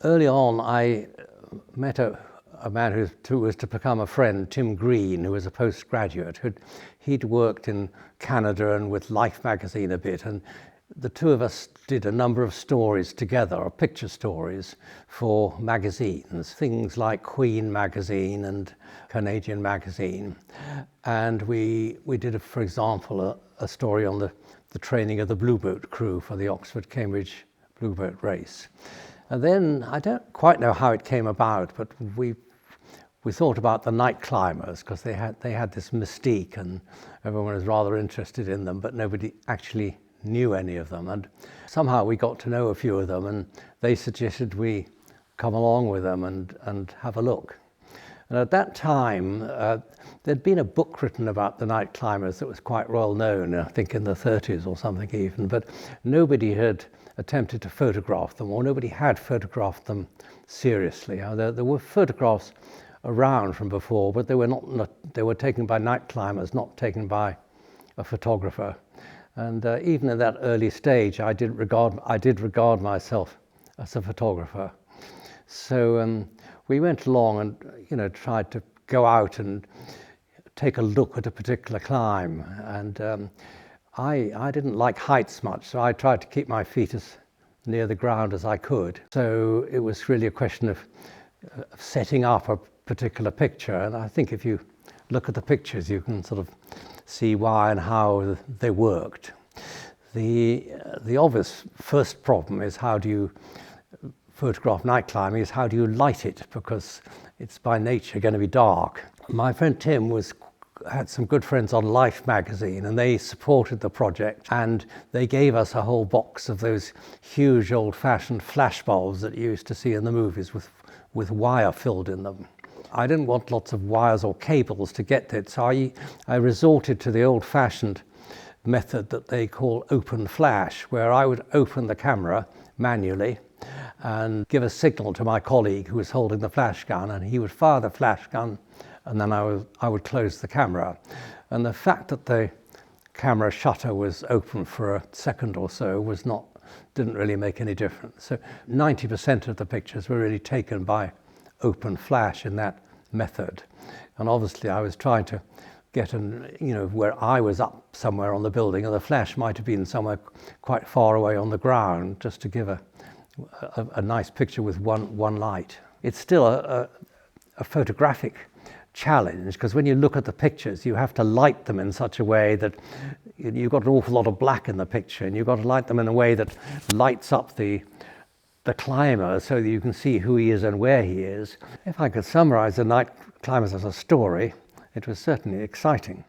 Early on, I met a man who was to become a friend, Tim Green, who was a postgraduate. He'd worked in Canada and with Life magazine a bit, and the two of us did a number of stories together, or picture stories, for magazines, things like Queen magazine and Canadian magazine. And we did, for example, a story on the training of the blueboat crew for the Oxford-Cambridge blueboat race. And then, I don't quite know how it came about, but we thought about the night climbers, because they had this mystique and everyone was rather interested in them, but nobody actually knew any of them. And somehow we got to know a few of them, and they suggested we come along with them and have a look. And at that time, there'd been a book written about the night climbers that was quite well known, I think in the 30s or something even, but nobody had attempted to photograph them, or nobody had photographed them seriously. There were photographs around from before, but they were taken by night climbers, not taken by a photographer. And even in that early stage, I did regard myself as a photographer. So we went along and tried to go out and take a look at a particular climb. And I didn't like heights much, so I tried to keep my feet as near the ground as I could. So it was really a question of setting up a particular picture. And I think if you look at the pictures, you can sort of see why and how they worked. The obvious first problem is, how do you photograph night climbing, is how do you light it, because it's by nature going to be dark. My friend Tim had some good friends on Life magazine, and they supported the project, and they gave us a whole box of those huge old-fashioned flash bulbs that you used to see in the movies with wire filled in them. I didn't want lots of wires or cables to get it, so I resorted to the old-fashioned method that they call open flash, where I would open the camera manually and give a signal to my colleague who was holding the flash gun, and he would fire the flash gun, and then I would close the camera. And the fact that the camera shutter was open for a second or so didn't really make any difference. So 90% of the pictures were really taken by open flash in that method. And obviously I was trying to get where I was up somewhere on the building, and the flash might have been somewhere quite far away on the ground, just to give a nice picture with one light. It's still a photographic challenge, because when you look at the pictures, you have to light them in such a way that you've got an awful lot of black in the picture, and you've got to light them in a way that lights up the climber so that you can see who he is and where he is. If I could summarize the night climbers as a story, it was certainly exciting.